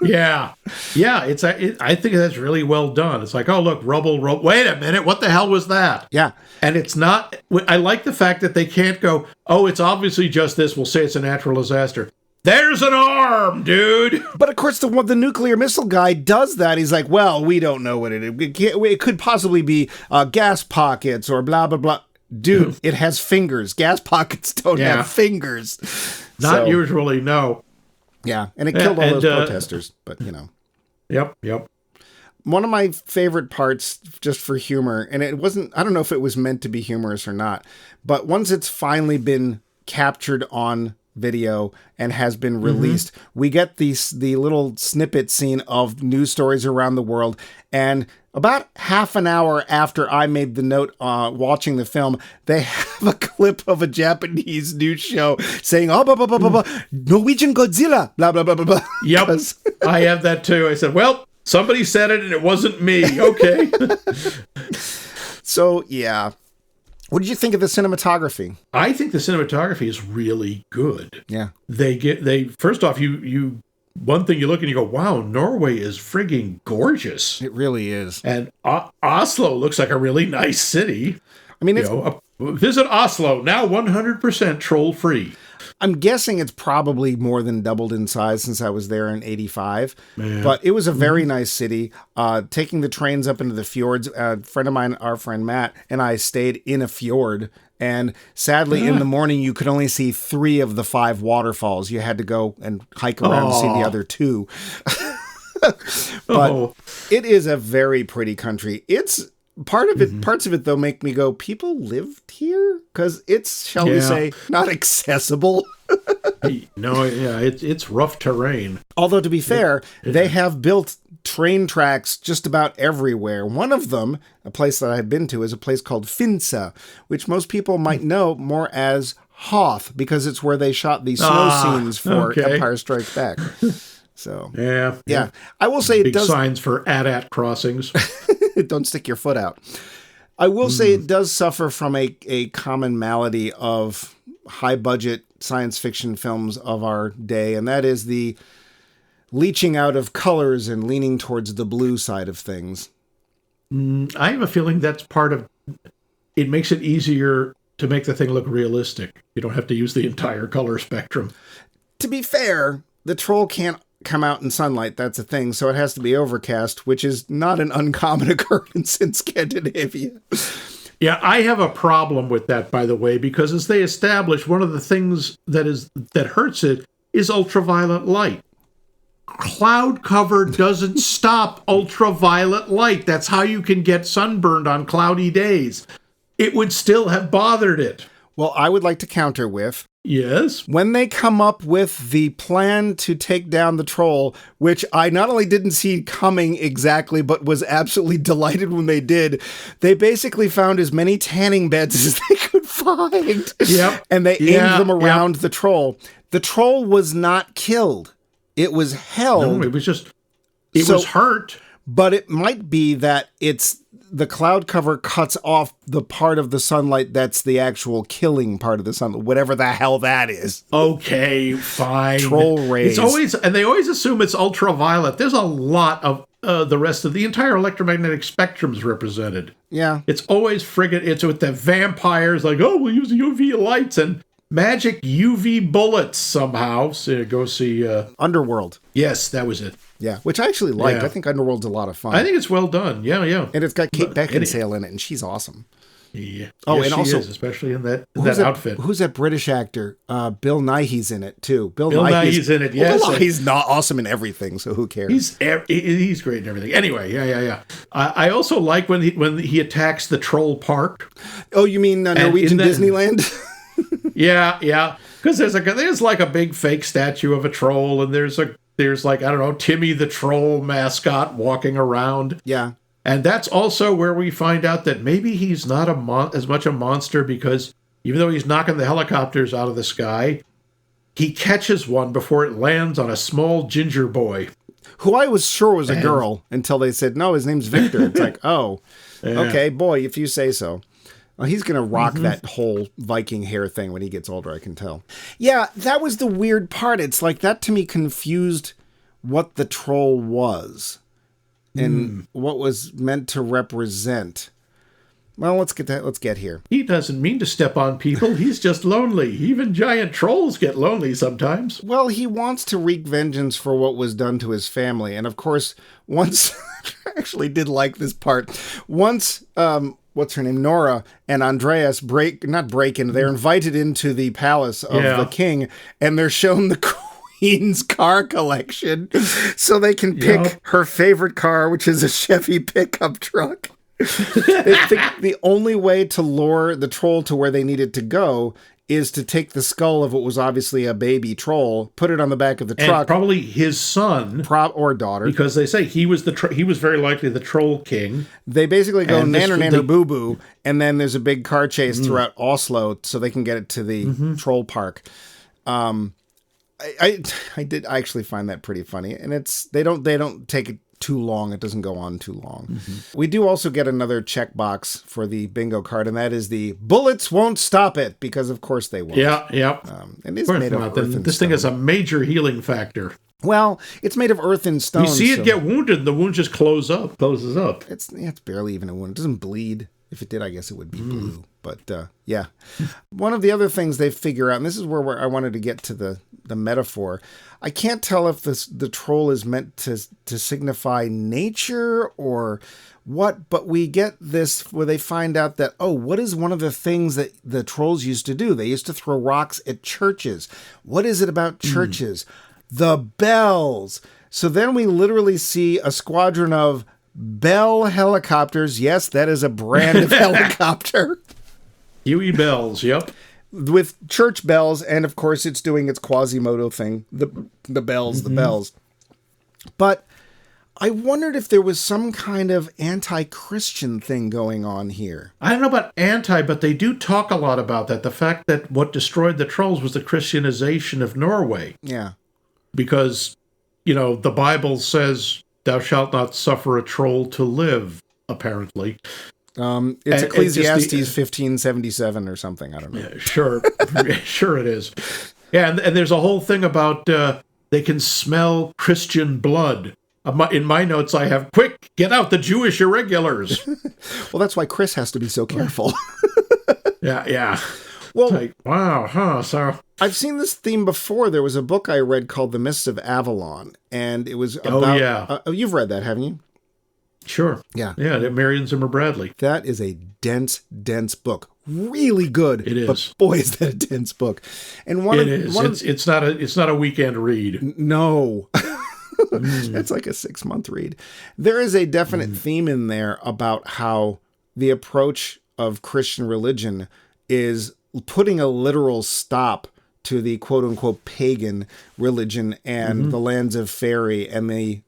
Yeah. I think that's really well done. It's like, oh, look, rubble. Wait a minute. What the hell was that? Yeah. And it's not, I like the fact that they can't go, oh, it's obviously just this. We'll say it's a natural disaster. There's an arm, dude. But of course, the nuclear missile guy does that. He's like, well, we don't know what it is. It could possibly be gas pockets or blah, blah, blah. Dude, it has fingers. Gas pockets don't have fingers. Not usually, no. Yeah, and it killed all those protesters, but Yep. One of my favorite parts, just for humor, and it wasn't, I don't know if it was meant to be humorous or not, but once it's finally been captured on video and has been released, we get the little snippet scene of news stories around the world, and about half an hour after I made the note watching the film, they have a clip of a Japanese news show saying, oh, blah, blah, blah, blah, blah, Norwegian Godzilla, blah, blah, blah, blah, blah. Yep, I have that too. I said, well, somebody said it and it wasn't me. Okay. So, yeah. What did you think of the cinematography? I think the cinematography is really good. Yeah. They first off, you one thing you look and you go, wow, Norway is frigging gorgeous. It really is. And Oslo looks like a really nice city. I mean, visit Oslo, now 100% troll free. I'm guessing it's probably more than doubled in size since I was there in 85. Man. But it was a very nice city. Taking the trains up into the fjords, a friend of mine, our friend Matt, and I stayed in a fjord. And sadly, in the morning, you could only see 3 of the 5 waterfalls. You had to go and hike around to see the other 2. But it is a very pretty country. It's parts of it, though, make me go, people lived here? Because it's, shall we say, not accessible. It's rough terrain. Although, to be fair, they have built train tracks just about everywhere. One of them, a place that I've been to, is a place called Finse, which most people might know more as Hoth, because it's where they shot the snow scenes for Empire Strikes Back. So yeah. I will say big it does signs for AT-AT crossings. Don't stick your foot out. I will say it does suffer from a common malady of high budget science fiction films of our day, and that is the leaching out of colors and leaning towards the blue side of things. I have a feeling that's part of it. Makes it easier to make the thing look realistic. You don't have to use the entire color spectrum. To be fair, the troll can't come out in sunlight. That's a thing. So it has to be overcast, which is not an uncommon occurrence in Scandinavia. Yeah, I have a problem with that, by the way, because as they establish, one of the things that hurts it is ultraviolet light. Cloud cover doesn't stop ultraviolet light. That's how you can get sunburned on cloudy days. It would still have bothered it. Well, I would like to counter with, Yes. When they come up with the plan to take down the troll, which I not only didn't see coming exactly, but was absolutely delighted when they did, they basically found as many tanning beds as they could find. Yep. And they aimed them around the troll. The troll was not killed. It was held. No, it was hurt. But it might be that the cloud cover cuts off the part of the sunlight that's the actual killing part of the sunlight, whatever the hell that is. Okay, fine. Troll rays. They always assume it's ultraviolet. There's a lot of the rest of the entire electromagnetic spectrum's represented. Yeah. It's always it's with the vampires, like, oh, we'll use UV lights and magic UV bullets somehow. So go see Underworld. Yes, that was it. Yeah, which I actually liked. Yeah. I think Underworld's a lot of fun. I think it's well done. Yeah. And it's got Kate Beckinsale in it, and she's awesome. Yeah. Oh, yes, and also, is, especially in that outfit. Who's that British actor? Bill Nighy's in it too. Bill Nighy's in it. Yes, Bill Nighy's not awesome in everything, so who cares? He's great in everything. Anyway, yeah. I also like when he attacks the troll park. Oh, you mean Norwegian Disneyland? Yeah. Because there's like a big fake statue of a troll, and there's like, I don't know, Timmy the troll mascot walking around. Yeah. And that's also where we find out that maybe he's not as much a monster, because even though he's knocking the helicopters out of the sky, he catches one before it lands on a small ginger boy. Who I was sure was a girl until they said, no, his name's Victor. It's like, oh, okay, boy, if you say so. Well, he's going to rock that whole Viking hair thing when he gets older, I can tell. Yeah, that was the weird part. It's like that to me confused what the troll was and what was meant to represent. Well, let's get here. He doesn't mean to step on people. He's just lonely. Even giant trolls get lonely sometimes. Well, he wants to wreak vengeance for what was done to his family. And of course, once I actually did like this part. Once what's her name, Nora and Andreas they're invited into the palace of the king, and they're shown the Queen's car collection so they can pick her favorite car, which is a Chevy pickup truck. They think the only way to lure the troll to where they needed to go is to take the skull of what was obviously a baby troll, put it on the back of the truck. And probably his son. Or daughter. Because they say he was very likely the troll king. They basically go nanner boo boo, and then there's a big car chase throughout Oslo so they can get it to the troll park. I actually find that pretty funny, and they don't take it too long. It doesn't go on too long. We do also get another checkbox for the bingo card, and that is the bullets won't stop it, because of course they won't. Yeah. And it's made of earth and this stone. thing has a major healing factor. Well, it's made of earth and stone. You see it get wounded, and the wound just closes up. It's barely even a wound. It doesn't bleed. If it did, I guess it would be blue. But yeah. One of the other things they figure out, and this is where I wanted to get to the metaphor. I can't tell if the troll is meant to signify nature or what, but we get this where they find out that, what is one of the things that the trolls used to do? They used to throw rocks at churches. What is it about churches? The bells. So then we literally see a squadron of Bell helicopters. Yes, that is a brand of helicopter. Huey bells, yep. With church bells, and of course it's doing its Quasimodo thing. The bells, the bells. But I wondered if there was some kind of anti-Christian thing going on here. I don't know about anti, but they do talk a lot about that. The fact that what destroyed the trolls was the Christianization of Norway. Yeah. Because, the Bible says, thou shalt not suffer a troll to live, apparently. It's Ecclesiastes 1577 or something. I don't know. Yeah, sure. Sure it is. Yeah, and there's a whole thing about they can smell Christian blood. In my notes, I have, quick, get out the Jewish irregulars. Well, that's why Chris has to be so careful. Yeah. Well, like, wow, huh? So I've seen this theme before. There was a book I read called The Mists of Avalon, and it was about... Oh, yeah. You've read that, haven't you? Sure. Yeah. Yeah, Marion Zimmer Bradley. That is a dense book. Really good. It is. But boy, is that a dense book. And it's not a weekend read. No. That's like a 6-month read. There is a definite theme in there about how the approach of Christian religion is putting a literal stop to the quote-unquote pagan religion and the lands of fairy and the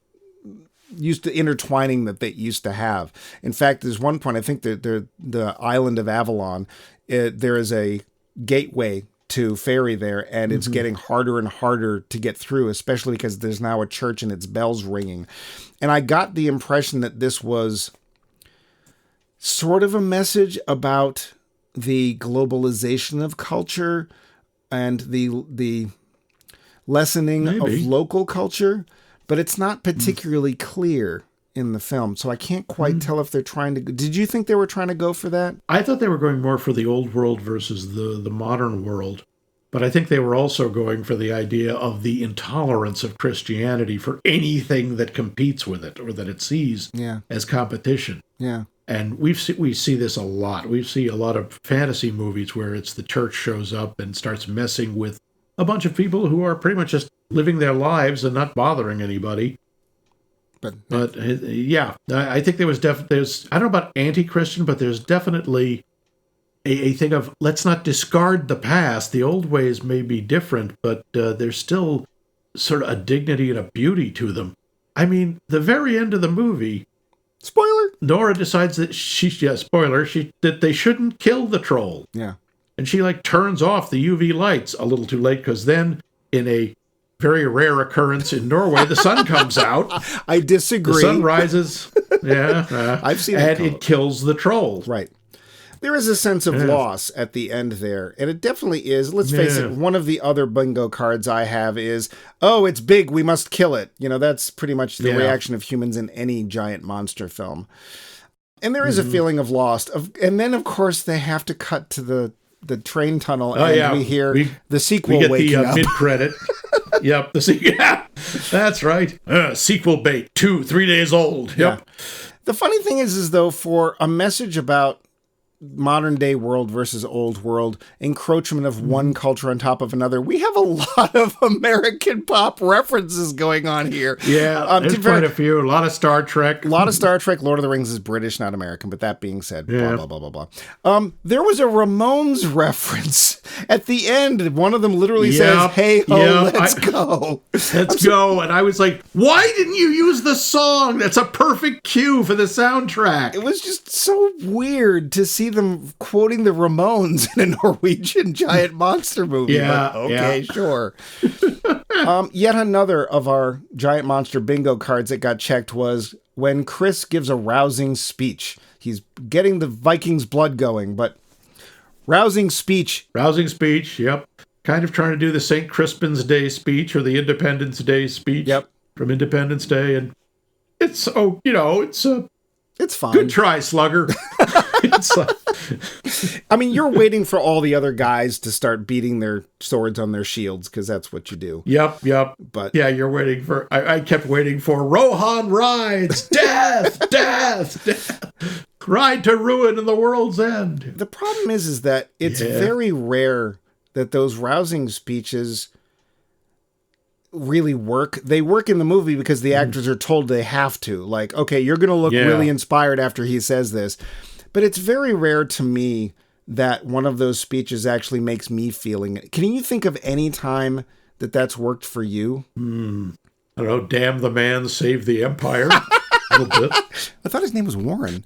used to intertwining that they used to have. In fact, there's one point, I think that the island of Avalon, there is a gateway to fairy there, and it's getting harder and harder to get through, especially because there's now a church and its bells ringing. And I got the impression that this was sort of a message about the globalization of culture and the lessening of local culture, but it's not particularly clear in the film. So I can't quite tell if they're trying to... Did you think they were trying to go for that? I thought they were going more for the old world versus the modern world. But I think they were also going for the idea of the intolerance of Christianity for anything that competes with it or that it sees as competition. Yeah. And we see this a lot. We see a lot of fantasy movies where it's the church shows up and starts messing with a bunch of people who are pretty much just living their lives and not bothering anybody. But yeah, I think there's I don't know about anti-Christian, but there's definitely a thing of let's not discard the past. The old ways may be different, but there's still sort of a dignity and a beauty to them. I mean, the very end of the movie, spoiler, Nora decides that that they shouldn't kill the troll. Yeah. And she turns off the UV lights a little too late, because then in a very rare occurrence in Norway, the sun comes out. I disagree. The sun rises. Yeah. I've seen it. And it kills the troll. Right. There is a sense of loss at the end there. And it definitely is. Let's face it. One of the other bingo cards I have is, oh, it's big, we must kill it. That's pretty much the reaction of humans in any giant monster film. And there is a feeling of loss. And then, of course, they have to cut to the train tunnel, and we hear the sequel waking up. We get the mid-credit. Yep, that's right. Sequel bait, 2-3 days old. Yep. Yeah. The funny thing is though, for a message about modern day world versus old world, encroachment of one culture on top of another, we have a lot of American pop references going on here. Yeah, there's quite a few. A lot of Star Trek. A lot of Star Trek. Lord of the Rings is British, not American, but that being said, blah, blah, blah, blah, blah. There was a Ramones reference at the end. One of them literally says, hey, ho, let's go. Let's go. And I was like, why didn't you use the song? That's a perfect cue for the soundtrack. It was just so weird to see them quoting the Ramones in a Norwegian giant monster movie. Yeah, but okay, sure. Yet another of our giant monster bingo cards that got checked was when Chris gives a rousing speech. He's getting the Vikings' blood going, but rousing speech. Rousing speech, yep. Kind of trying to do the St. Crispin's Day speech or the Independence Day speech from Independence Day. And it's, it's fine. Good try, Slugger. I mean, you're waiting for all the other guys to start beating their swords on their shields, because that's what you do. Yep. But yeah, you're waiting for... I kept waiting for Rohan rides! Death! Death! Ride to ruin and the world's end! The problem is that it's very rare that those rousing speeches really work. They work in the movie because the actors are told they have to. Like, okay, you're going to look really inspired after he says this. But it's very rare to me that one of those speeches actually makes me feeling it. Can you think of any time that that's worked for you? I don't know. Damn the man, save the empire. A little bit. I thought his name was Warren.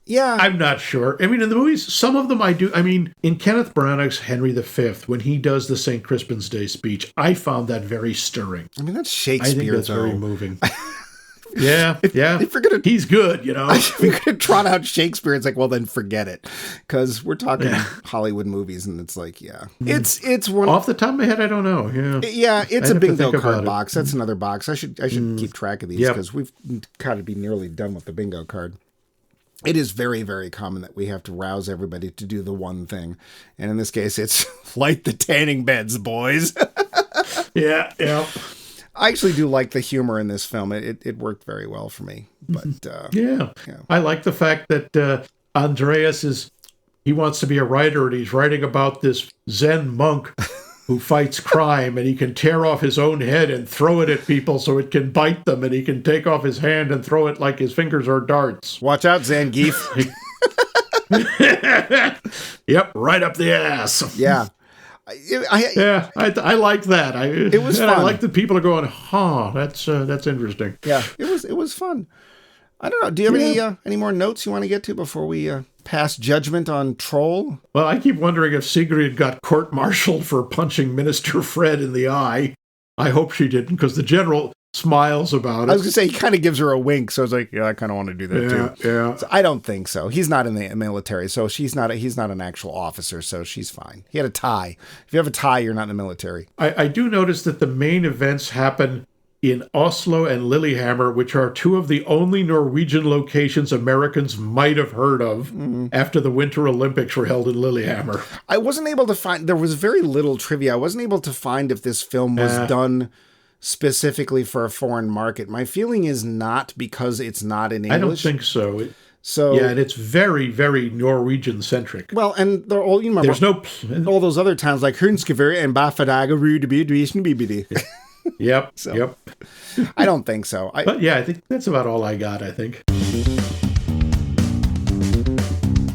Yeah. I'm not sure. I mean, in the movies, some of them I do. I mean, in Kenneth Branagh's Henry V, when he does the St. Crispin's Day speech, I found that very stirring. I mean, that's Shakespeare, I think that's though. very moving. Yeah. If you're gonna, he's good, If you're going to trot out Shakespeare, it's like, well, then forget it. Because we're talking Hollywood movies, and it's like, It's one... Off the top of my head, I don't know. Yeah, it's a bingo card box. That's another box. I should keep track of these, because we've got to be nearly done with the bingo card. It is very, very common that we have to rouse everybody to do the one thing. And in this case, it's light the tanning beds, boys. Yeah. I actually do like the humor in this film. It worked very well for me. But I like the fact that Andreas he wants to be a writer, and he's writing about this Zen monk who fights crime, and he can tear off his own head and throw it at people so it can bite them, and he can take off his hand and throw it like his fingers are darts. Watch out, Zangief. Yep, right up the ass. Yeah. I like that. It was fun. I like that people are going, that's interesting. Yeah, it was fun. I don't know. Do you have any more notes you want to get to before we pass judgment on Troll? Well, I keep wondering if Sigrid got court-martialed for punching Minister Fred in the eye. I hope she didn't, because the general smiles about it. I was going to say, he kind of gives her a wink, so I was like, yeah, I kind of want to do that too. Yeah. So I don't think so. He's not in the military, so he's not an actual officer, so she's fine. He had a tie. If you have a tie, you're not in the military. I do notice that the main events happen in Oslo and Lillehammer, which are two of the only Norwegian locations Americans might have heard of after the Winter Olympics were held in Lillehammer. I wasn't able to find, there was very little trivia. I wasn't able to find if this film was done specifically for a foreign market. My feeling is not, because it's not in English. I don't think so. So yeah, and it's very, very Norwegian-centric. Well, and they're all, you remember, there's no all those other towns like Hundskever and Bafadaga, Rudeby. Yep. So, yep. I don't think so. But yeah, I think that's about all I got, I think.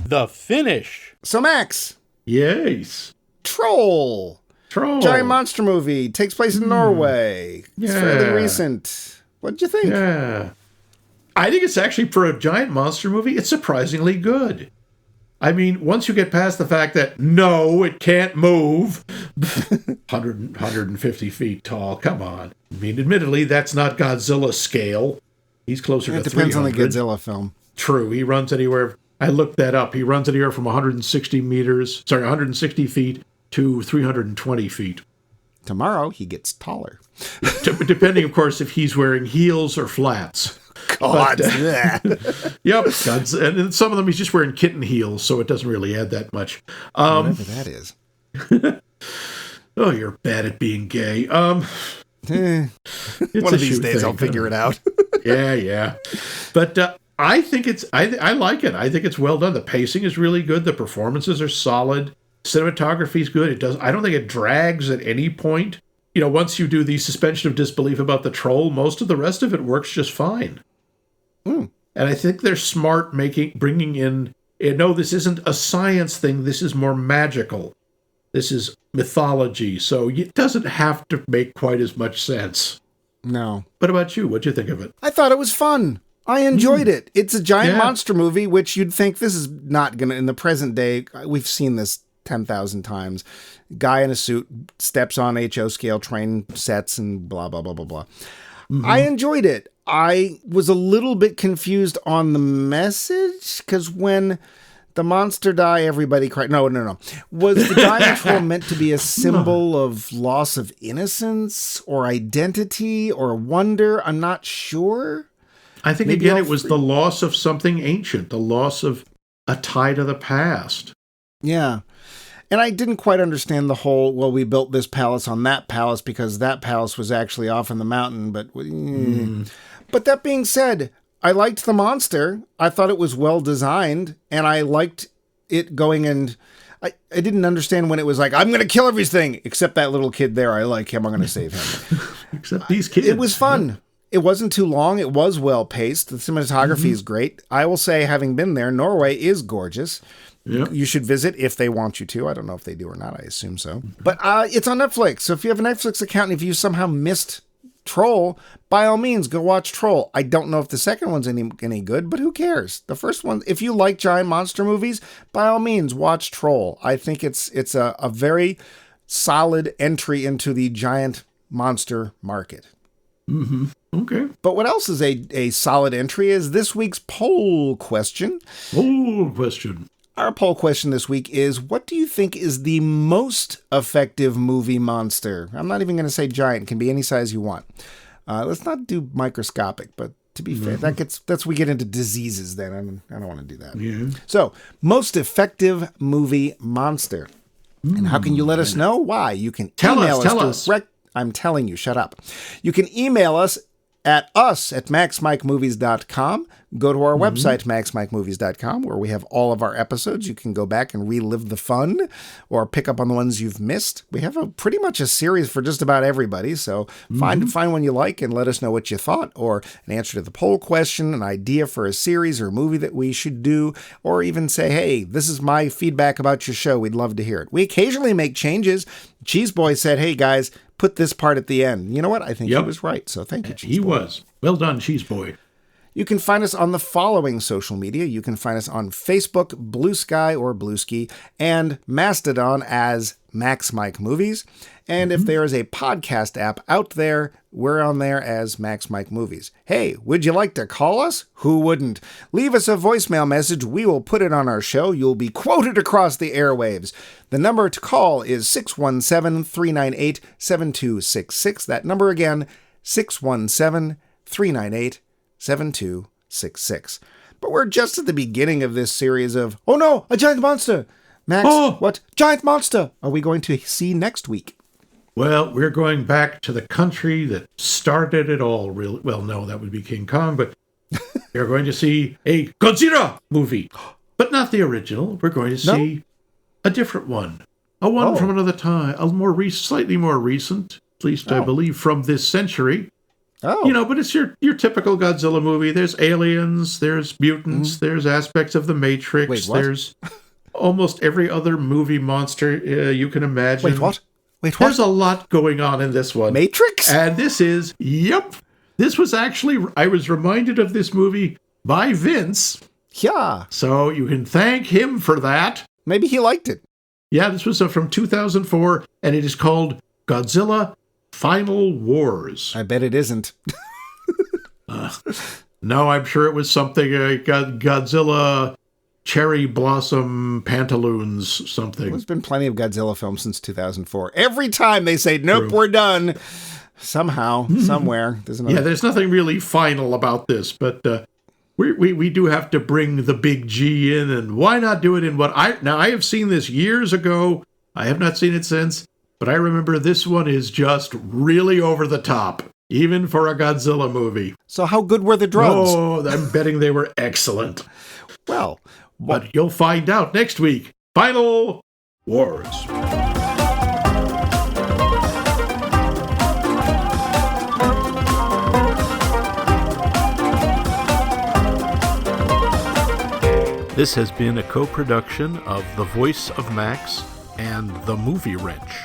The finish. So, Max. Yes. Troll. Giant monster movie. Takes place in Norway. It's fairly recent. What'd you think? Yeah. I think it's actually, for a giant monster movie, it's surprisingly good. I mean, once you get past the fact that, no, it can't move, 150 feet tall, come on. I mean, admittedly, that's not Godzilla scale. He's closer to 300. It depends on the Godzilla film. True, he runs anywhere, I looked that up, he runs anywhere from 160 feet to 320 feet. Tomorrow, he gets taller. Depending, of course, if he's wearing heels or flats. God. Yep. And some of them he's just wearing kitten heels, so it doesn't really add that much. Whatever that is. Oh, you're bad at being gay. One of these days I'll figure it out. Yeah. But I think I like it. I think it's well done. The pacing is really good. The performances are solid. Cinematography is good. I don't think it drags at any point. You know, once you do the suspension of disbelief about the troll, most of the rest of it works just fine. And I think they're smart bringing in, no, this isn't a science thing. This is more magical. This is mythology. So it doesn't have to make quite as much sense. No. What about you? What'd you think of it? I thought it was fun. I enjoyed it. It's a giant monster movie, which you'd think this is not going to, in the present day, we've seen this 10,000 times. Guy in a suit steps on HO scale train sets and blah, blah, blah, blah, blah. I enjoyed it. I was a little bit confused on the message, because when the monster die, everybody cried. No. Was the giant troll meant to be a symbol of loss of innocence or identity or wonder? I'm not sure. I think, again, it was the loss of something ancient, the loss of a tie to the past. Yeah. And I didn't quite understand the whole, well, we built this palace on that palace because that palace was actually off in the mountain. But that being said, I liked the monster. I thought it was well designed, and I liked it going, and I didn't understand when it was like, I'm going to kill everything, except that little kid there. I like him. I'm going to save him. Except these kids. It was fun. Yeah. It wasn't too long. It was well paced. The cinematography is great. I will say, having been there, Norway is gorgeous. Yep. You should visit if they want you to. I don't know if they do or not. I assume so. But it's on Netflix. So if you have a Netflix account, and if you somehow missed Troll, by all means, go watch Troll. I don't know if the second one's any good, but who cares? The first one, if you like giant monster movies, by all means, watch Troll. I think it's a very solid entry into the giant monster market. Okay. But what else is a solid entry is this week's poll question. Our poll question this week is, what do you think is the most effective movie monster? I'm not even going to say giant. It can be any size you want. Let's not do microscopic, but to be fair, we get into diseases then. I don't want to do that. Yeah. So, most effective movie monster. And how can you let us know? Why? You can email us. I'm telling you, shut up. You can email us at maxmikemovies.com. go to our website, maxmikemovies.com, where we have all of our episodes. You can go back and relive the fun or pick up on the ones you've missed. We have pretty much a series for just about everybody, so find one you like and let us know what you thought, or an answer to the poll question, an idea for a series or movie that we should do, or even say, hey, this is my feedback about your show. We'd love to hear it. We occasionally make changes. Cheese Boy said, hey, guys, put this part at the end. You know what? I think he was right, so thank you, Cheese Boy. He was. Well done, Cheese Boy. You can find us on the following social media. You can find us on Facebook, Blue Sky or Bluesky, and Mastodon as Max Mike Movies. And if there is a podcast app out there, we're on there as Max Mike Movies. Hey, would you like to call us? Who wouldn't? Leave us a voicemail message. We will put it on our show. You'll be quoted across the airwaves. The number to call is 617-398-7266. That number again, 617-398-7266. But we're just at the beginning of this series of, oh no, a giant monster! Max, what giant monster are we going to see next week? Well, we're going back to the country that started it all. Really, well, no, that would be King Kong, but we're going to see a Godzilla movie, but not the original. We're going to see a different one, a one from another time, slightly more recent, at least I believe from this century. Oh. You know, but it's your typical Godzilla movie. There's aliens, there's mutants, there's aspects of the Matrix, there's almost every other movie monster you can imagine. Wait, what? There's a lot going on in this one. Matrix? And this is, this was actually, I was reminded of this movie by Vince. Yeah. So you can thank him for that. Maybe he liked it. Yeah, this was from 2004, and it is called Godzilla Final Wars. I bet it isn't. No, I'm sure it was something, Godzilla Cherry Blossom Pantaloons something. There's been plenty of Godzilla films since 2004. Every time they say, nope, we're done. Somehow, somewhere. There's nothing really final about this, but we do have to bring the big G in, and why not do it in I have seen this years ago. I have not seen it since. But I remember this one is just really over the top, even for a Godzilla movie. So how good were the drugs? Oh, I'm betting they were excellent. Well, but you'll find out next week. Final Wars. This has been a co-production of The Voice of Max and The Movie Wrench.